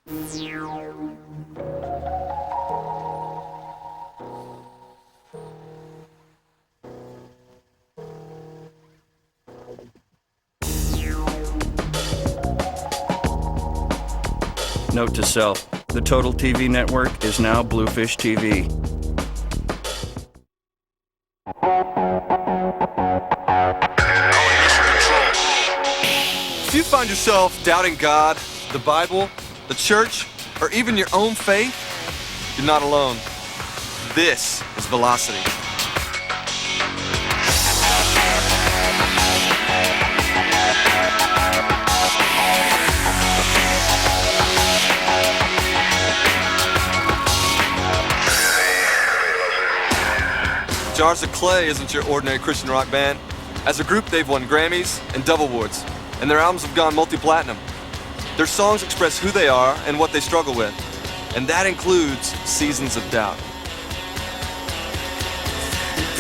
Note to self, the Total TV network is now Bluefish TV. If you find yourself doubting God, the Bible, the church, or even your own faith, you're not alone. This is Velocity. Jars of Clay isn't your ordinary Christian rock band. As a group, they've won Grammys and Dove Awards, and their albums have gone multi-platinum. Their songs express who they are and what they struggle with, and that includes seasons of doubt.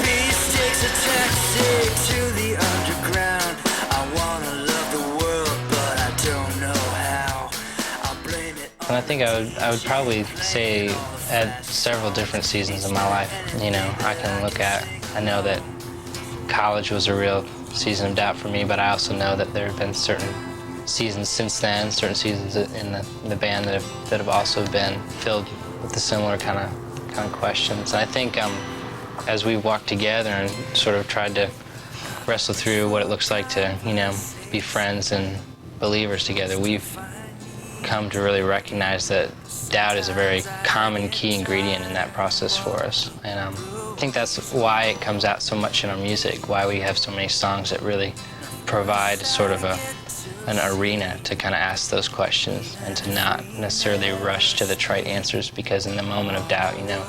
Peace takes a taxi to the underground. I wanna love the world, but I don't know how. I'll blame it. And I think I would probably say at several different seasons of my life, you know, I know that college was a real season of doubt for me, but I also know that there have been certain seasons since then, certain seasons in the band that have also been filled with the similar kind of questions. And I think as we walked together and sort of tried to wrestle through what it looks like to, you know, be friends and believers together, we've come to really recognize that doubt is a very common key ingredient in that process for us. And I think that's why it comes out so much in our music, why we have so many songs that really provide sort of an arena to kind of ask those questions and to not necessarily rush to the trite answers, because in the moment of doubt, you know,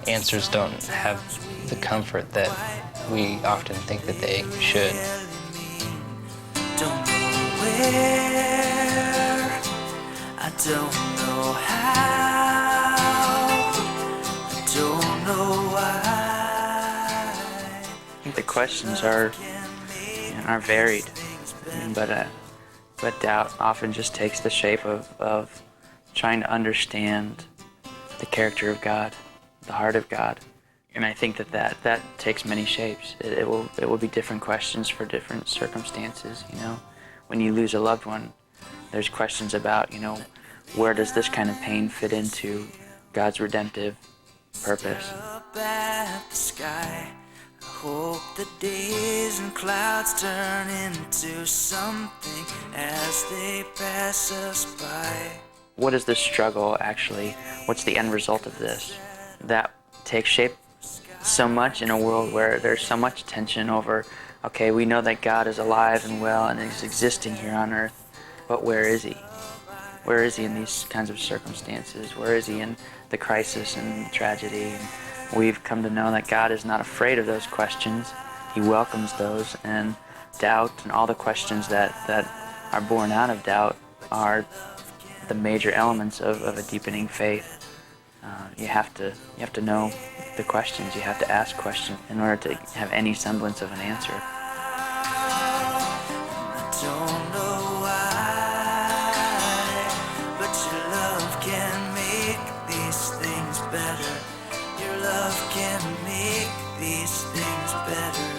answers don't have the comfort that we often think that they should. Don't know where, I don't know how, I don't know why. I think the questions are varied, but doubt often just takes the shape of trying to understand the character of God, the heart of God. And I think that takes many shapes. It will be different questions for different circumstances, you know. When you lose a loved one, there's questions about, you know, where does this kind of pain fit into God's redemptive purpose? Up at the sky, I hope the days and clouds turn into something as they pass us by. What is this struggle actually? What's the end result of this? That takes shape so much in a world where there's so much tension over, okay, we know that God is alive and well and is existing here on earth, but where is he? Where is he in these kinds of circumstances? Where is he in the crisis and tragedy? And we've come to know that God is not afraid of those questions. He welcomes those, and doubt and all the questions that are born out of doubt are the major elements of a deepening faith. You have to know the questions. You have to ask questions in order to have any semblance of an answer. I don't know why, but your love can make these things better. Your love can make these things better.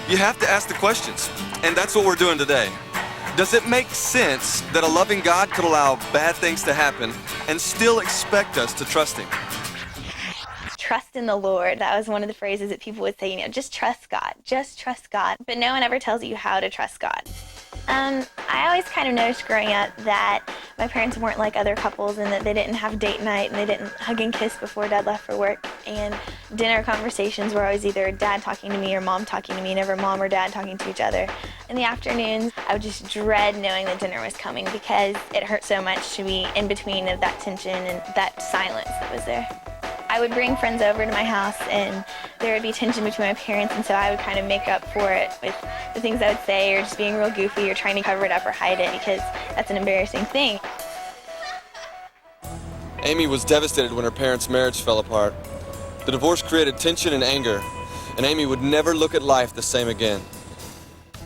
You have to ask the questions, and that's what we're doing today. Does it make sense that a loving God could allow bad things to happen and still expect us to trust him? Trust in the Lord. That was one of the phrases that people would say, you know, just trust God. Just trust God. But no one ever tells you how to trust God. I always kind of noticed growing up that my parents weren't like other couples, and that they didn't have date night and they didn't hug and kiss before Dad left for work. And dinner conversations were always either Dad talking to me or Mom talking to me, never Mom or Dad talking to each other. In the afternoons, I would just dread knowing that dinner was coming, because it hurt so much to be in between of that tension and that silence that was there. I would bring friends over to my house, and there would be tension between my parents, and so I would kind of make up for it with the things I would say, or just being real goofy, or trying to cover it up or hide it, because that's an embarrassing thing. Amy was devastated when her parents' marriage fell apart. The divorce created tension and anger, and Amy would never look at life the same again.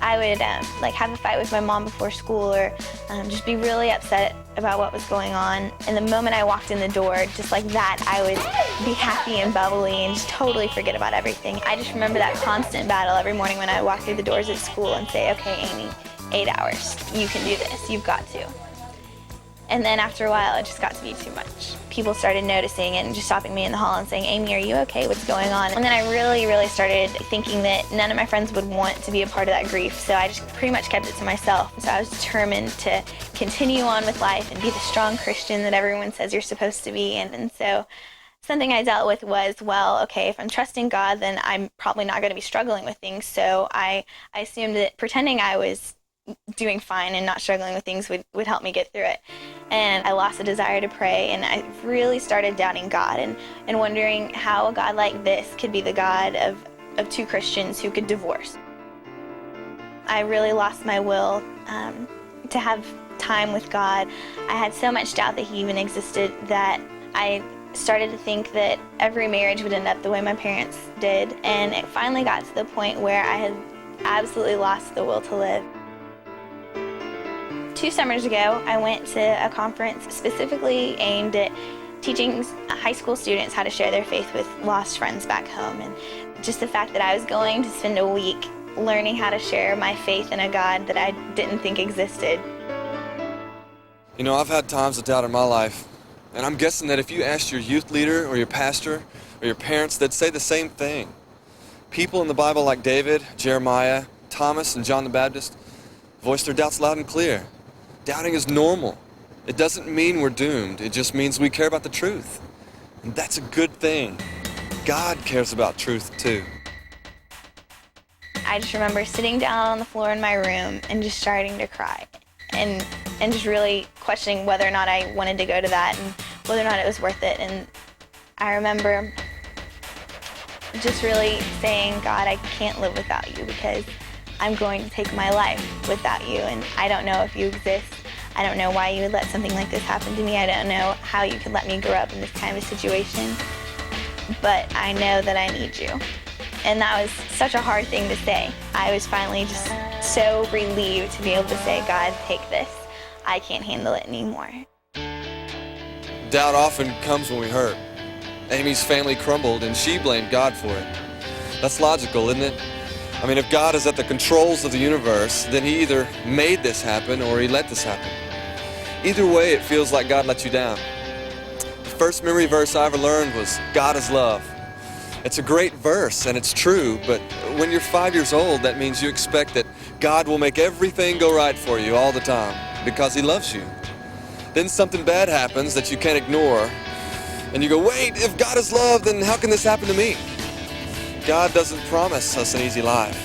I would like have a fight with my mom before school, or just be really upset about what was going on. And the moment I walked in the door, just like that, I would be happy and bubbly and just totally forget about everything. I just remember that constant battle every morning when I would walk through the doors of school and say, okay, Amy, 8 hours, you can do this, you've got to. And then after a while, it just got to be too much. People started noticing and just stopping me in the hall and saying, Amy, are you okay? What's going on? And then I really started thinking that none of my friends would want to be a part of that grief, so I just pretty much kept it to myself. So I was determined to continue on with life and be the strong Christian that everyone says you're supposed to be. And so something I dealt with was, well, okay, if I'm trusting God, then I'm probably not going to be struggling with things. So I assumed that pretending I was doing fine and not struggling with things would help me get through it. And I lost the desire to pray, and I really started doubting God and wondering how a God like this could be the God of two Christians who could divorce. I really lost my will to have time with God. I had so much doubt that he even existed that I started to think that every marriage would end up the way my parents did. And it finally got to the point where I had absolutely lost the will to live. 2 summers ago, I went to a conference specifically aimed at teaching high school students how to share their faith with lost friends back home. And just the fact that I was going to spend a week learning how to share my faith in a God that I didn't think existed. You know, I've had times of doubt in my life, and I'm guessing that if you asked your youth leader or your pastor or your parents, they'd say the same thing. People in the Bible like David, Jeremiah, Thomas, and John the Baptist voiced their doubts loud and clear. Doubting is normal. It doesn't mean we're doomed. It just means we care about the truth. And that's a good thing. God cares about truth too. I just remember sitting down on the floor in my room and just starting to cry and just really questioning whether or not I wanted to go to that and whether or not it was worth it. And I remember just really saying, God, I can't live without you because I'm going to take my life without you, and I don't know if you exist. I don't know why you would let something like this happen to me. I don't know how you could let me grow up in this kind of situation, but I know that I need you. And that was such a hard thing to say. I was finally just so relieved to be able to say, God, take this. I can't handle it anymore. Doubt often comes when we hurt. Amy's family crumbled and she blamed God for it. That's logical, isn't it? I mean, if God is at the controls of the universe, then he either made this happen or he let this happen. Either way, it feels like God let you down. The first memory verse I ever learned was, God is love. It's a great verse and it's true, but when you're 5 years old, that means you expect that God will make everything go right for you all the time because he loves you. Then something bad happens that you can't ignore, and you go, wait, if God is love, then how can this happen to me? God doesn't promise us an easy life,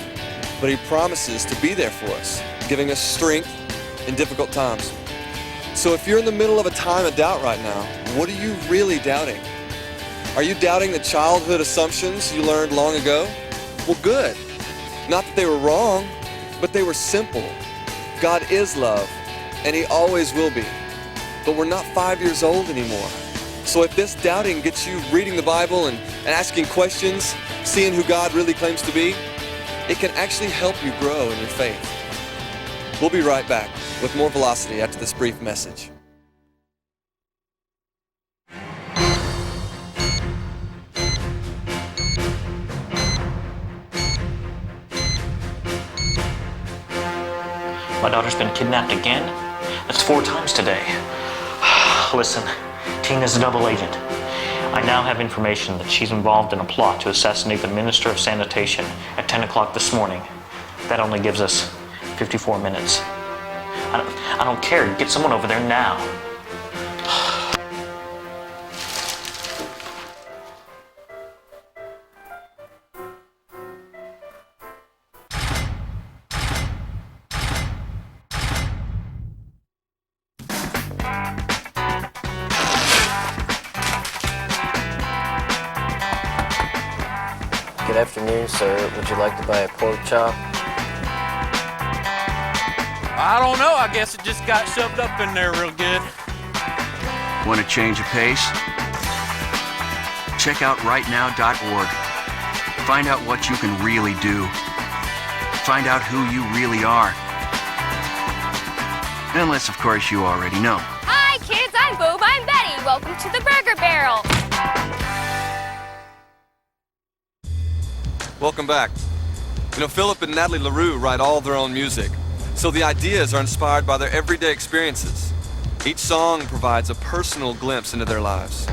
but he promises to be there for us, giving us strength in difficult times. So if you're in the middle of a time of doubt right now, what are you really doubting? Are you doubting the childhood assumptions you learned long ago? Well, good. Not that they were wrong, but they were simple. God is love, and he always will be. But we're not 5 years old anymore. So if this doubting gets you reading the Bible and asking questions, seeing who God really claims to be, it can actually help you grow in your faith. We'll be right back with more Velocity after this brief message. My daughter's been kidnapped again? That's 4 times today. Listen, Tina's a double agent. I now have information that she's involved in a plot to assassinate the Minister of Sanitation at 10 o'clock this morning. That only gives us 54 minutes. I don't care. Get someone over there now. Good afternoon, sir. Would you like to buy a pork chop? I don't know. I guess it just got shoved up in there real good. Want to change of pace? Check out rightnow.org. Find out what you can really do. find out who you really are. Unless, of course, you already know. Hi, kids. I'm Bob. I'm Betty. Welcome to the Burger Barrel. Welcome back. You know, Philip and Natalie LaRue write all their own music, so the ideas are inspired by their everyday experiences. Each song provides a personal glimpse into their lives.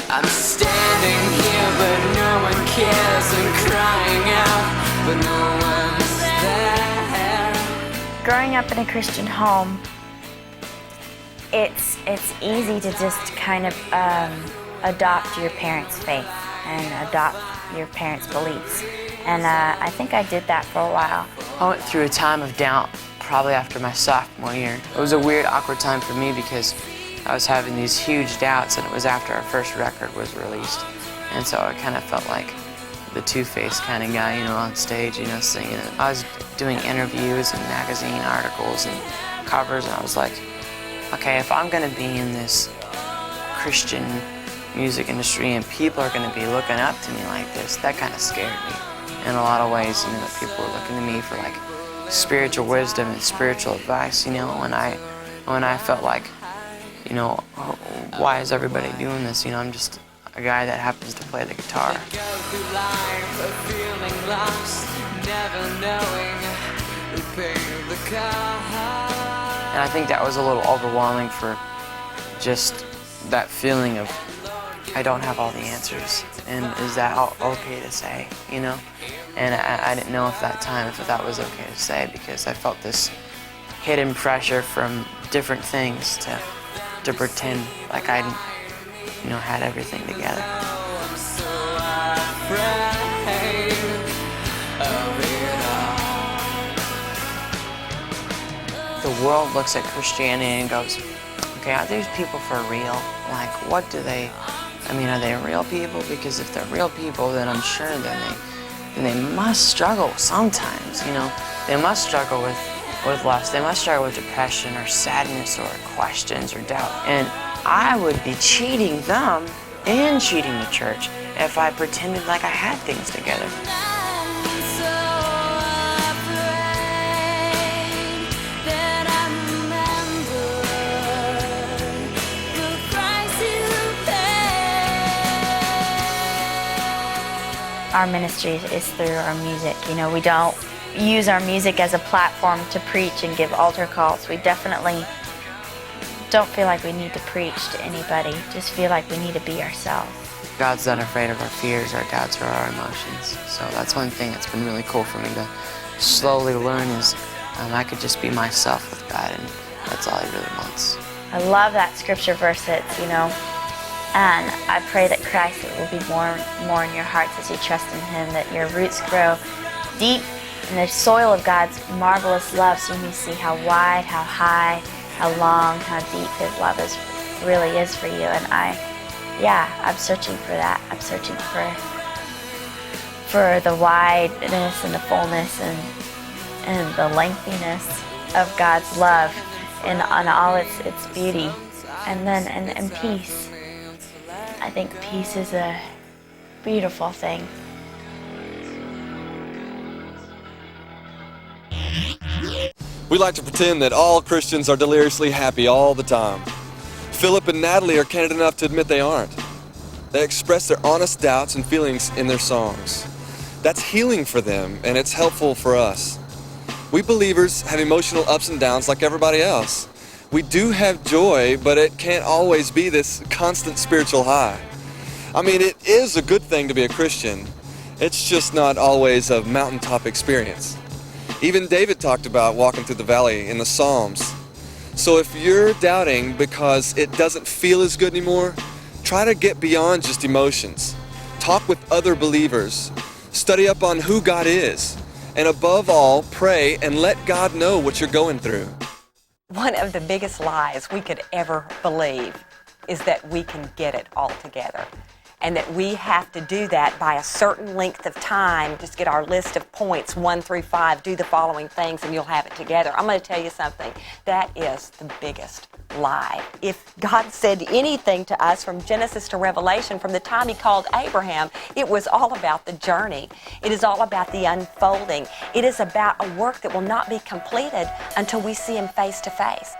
I'm standing here, but no one cares. I'm crying out, but no one's there. Growing up in a Christian home, it's easy to just kind of adopt your parents' faith and adopt your parents' beliefs. And I think I did that for a while. I went through a time of doubt probably after my sophomore year. It was a weird, awkward time for me because I was having these huge doubts, and it was after our first record was released. And so I kind of felt like the two-faced kind of guy, you know, on stage, you know, singing. I was doing interviews and magazine articles and covers, and I was like, okay, if I'm going to be in this Christian music industry and people are going to be looking up to me like this, that kind of scared me. In a lot of ways, you know, that people were looking to me for like spiritual wisdom and spiritual advice, you know, when I felt like, you know, why is everybody doing this? You know, I'm just a guy that happens to play the guitar. And I think that was a little overwhelming for just that feeling of I don't have all the answers, and is that okay to say, you know? And I didn't know at that time if that was okay to say, because I felt this hidden pressure from different things to pretend like I, you know, had everything together. The world looks at Christianity and goes, okay, are these people for real? Like, what do they, I mean, are they real people? Because if they're real people, then I'm sure then they must struggle sometimes, you know? They must struggle with lust. They must struggle with depression or sadness or questions or doubt. And I would be cheating them and cheating the church if I pretended like I had things together. Our ministry is through our music. You know, we don't use our music as a platform to preach and give altar calls. We definitely don't feel like we need to preach to anybody, just feel like we need to be ourselves. God's not afraid of our fears, our doubts, or our emotions. So that's one thing that's been really cool for me to slowly learn is I could just be myself with God, and that's all He really wants. I love that scripture verse that's, you know, and I pray that Christ will be more in your hearts as you trust in Him, that your roots grow deep in the soil of God's marvelous love, so you may see how wide, how high, how long, how deep His love really is for you. And I'm searching for that. I'm searching for the wideness and the fullness and the lengthiness of God's love and all its beauty, and peace. I think peace is a beautiful thing. We like to pretend that all Christians are deliriously happy all the time. Philip and Natalie are candid enough to admit they aren't. They express their honest doubts and feelings in their songs. That's healing for them, and it's helpful for us. We believers have emotional ups and downs like everybody else. We do have joy, but it can't always be this constant spiritual high. I mean, it is a good thing to be a Christian. It's just not always a mountaintop experience. Even David talked about walking through the valley in the Psalms. So if you're doubting because it doesn't feel as good anymore, try to get beyond just emotions. Talk with other believers. Study up on who God is. And above all, pray and let God know what you're going through. One of the biggest lies we could ever believe is that we can get it all together. and that we have to do that by a certain length of time. Just get our list of points 1 through 5, do the following things, and you'll have it together. I'm going to tell you something. That is the biggest lie. If God said anything to us from Genesis to Revelation, from the time He called Abraham, it was all about the journey. It is all about the unfolding. It is about a work that will not be completed until we see Him face to face.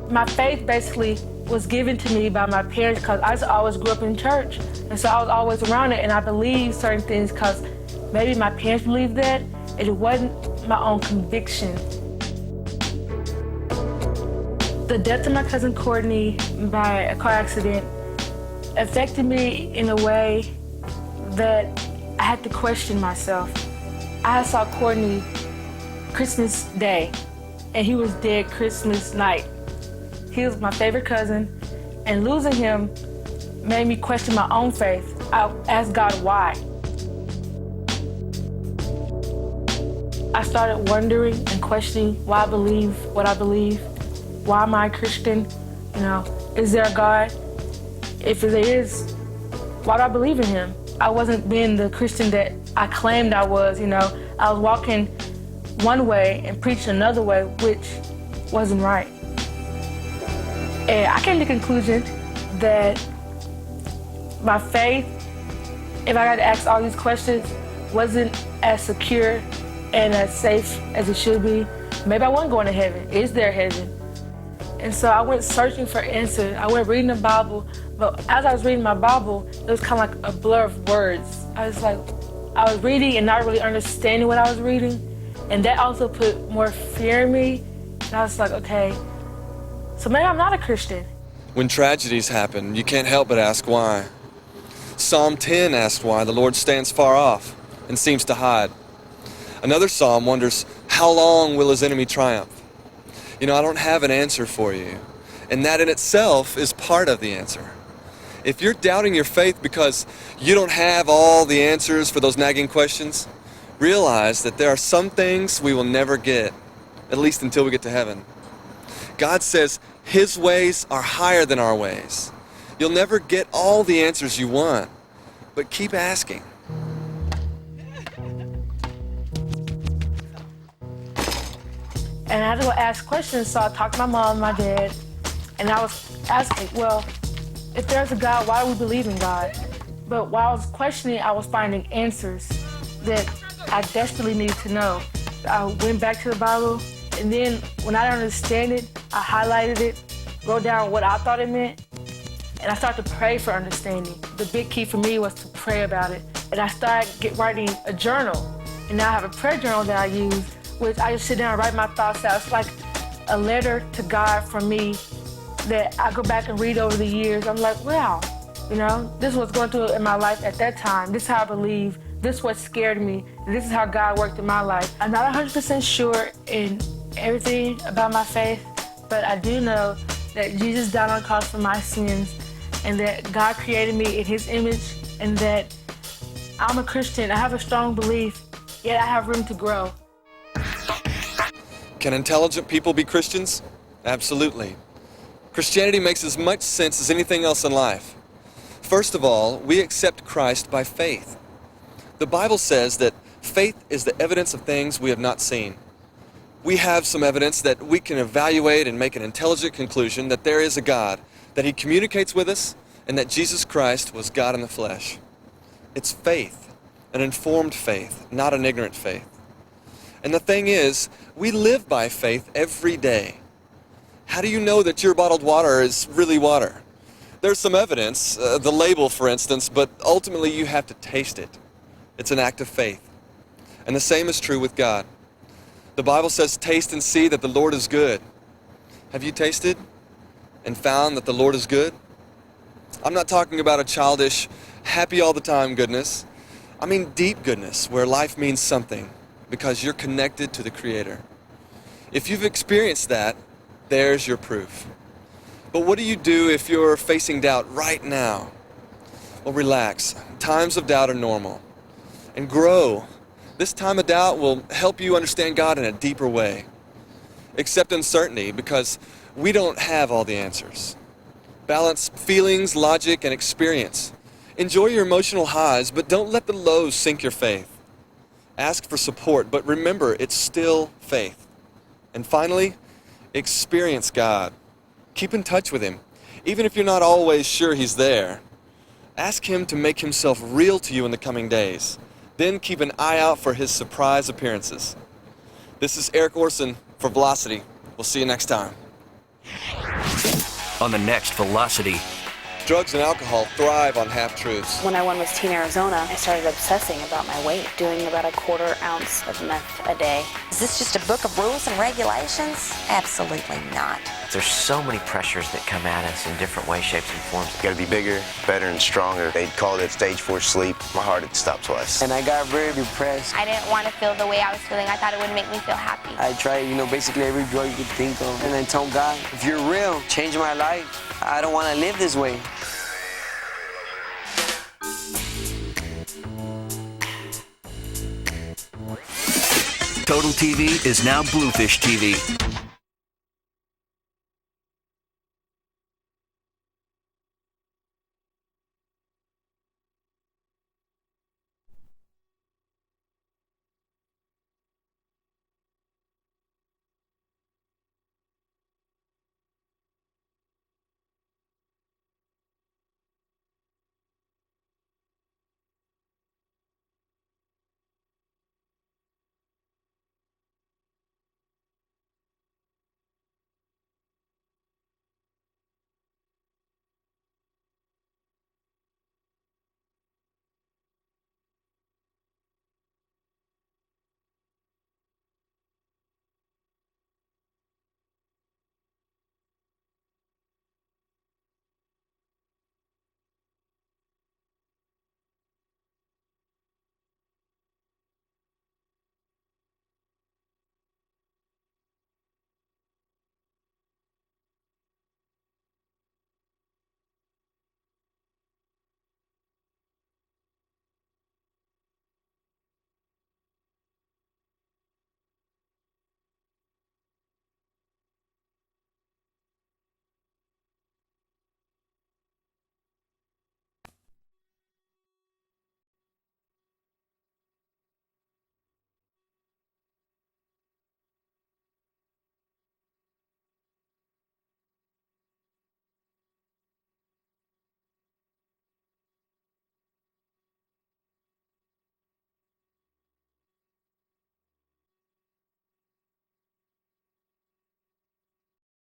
My faith basically was given to me by my parents because I always grew up in church. And so I was always around it, and I believed certain things because maybe my parents believed that, and it wasn't my own conviction. The death of my cousin Courtney by a car accident affected me in a way that I had to question myself. I saw Courtney Christmas Day, and he was dead Christmas night. He was my favorite cousin, and losing him made me question my own faith. I asked God why. I started wondering and questioning why I believe what I believe. Why am I a Christian? You know, is there a God? If there is, why do I believe in Him? I wasn't being the Christian that I claimed I was, you know. I was walking one way and preaching another way, which wasn't right. And I came to the conclusion that my faith, if I got to ask all these questions, wasn't as secure and as safe as it should be. Maybe I wasn't going to heaven. Is there heaven? And so I went searching for answers. I went reading the Bible, but as I was reading my Bible, it was kind of like a blur of words. I was reading and not really understanding what I was reading, and that also put more fear in me. And I was like, okay, so maybe I'm not a Christian. When tragedies happen, you can't help but ask why. Psalm 10 asks why the Lord stands far off and seems to hide. Another psalm wonders, how long will his enemy triumph? You know, I don't have an answer for you, and that in itself is part of the answer. If you're doubting your faith because you don't have all the answers for those nagging questions, realize that there are some things we will never get, at least until we get to heaven. God says His ways are higher than our ways. You'll never get all the answers you want, but keep asking. And I had to go ask questions, so I talked to my mom and my dad, and I was asking, well, if there's a God, why do we believe in God? But while I was questioning, I was finding answers that I desperately needed to know. I went back to the Bible, and then when I didn't understand it, I highlighted it, wrote down what I thought it meant, and I started to pray for understanding. The big key for me was to pray about it. And I started writing a journal, and now I have a prayer journal that I use, which I just sit down and write my thoughts out. It's like a letter to God from me that I go back and read over the years. I'm like, wow, you know, this was going through in my life at that time. This is how I believe. This is what scared me. And this is how God worked in my life. I'm not 100% sure in everything about my faith, but I do know that Jesus died on the cross for my sins, and that God created me in His image, and that I'm a Christian. I have a strong belief, yet I have room to grow. Can intelligent people be Christians? Absolutely. Christianity makes as much sense as anything else in life. First of all, we accept Christ by faith. The Bible says that faith is the evidence of things we have not seen. We have some evidence that we can evaluate and make an intelligent conclusion that there is a God, that He communicates with us, and that Jesus Christ was God in the flesh. It's faith, an informed faith, not an ignorant faith. And the thing is, we live by faith every day. How do you know that your bottled water is really water? There's some evidence, the label for instance, but ultimately you have to taste it. It's an act of faith. And the same is true with God. The Bible says, taste and see that the Lord is good. Have you tasted and found that the Lord is good? I'm not talking about a childish, happy all the time goodness. I mean deep goodness, where life means something because you're connected to the Creator. If you've experienced that, there's your proof. But what do you do if you're facing doubt right now? Well, relax. Times of doubt are normal. And grow. This time of doubt will help you understand God in a deeper way. Accept uncertainty because we don't have all the answers. Balance feelings, logic, and experience. Enjoy your emotional highs, but don't let the lows sink your faith. Ask for support, but remember, it's still faith. And finally, experience God. Keep in touch with Him, even if you're not always sure He's there. Ask Him to make Himself real to you in the coming days. Then keep an eye out for His surprise appearances. This is Eric Orson for Velocity. We'll see you next time. On the next Velocity. Drugs and alcohol thrive on half-truths. When I won Miss Teen Arizona, I started obsessing about my weight, doing about a quarter ounce of meth a day. Is this just a book of rules and regulations? Absolutely not. There's so many pressures that come at us in different ways, shapes, and forms. You gotta be bigger, better, and stronger. They'd call it stage 4 sleep. My heart had stopped twice. And I got very depressed. I didn't want to feel the way I was feeling. I thought it would make me feel happy. I tried, basically every drug you could think of. And I told God, if you're real, change my life. I don't want to live this way. Total TV is now Bluefish TV.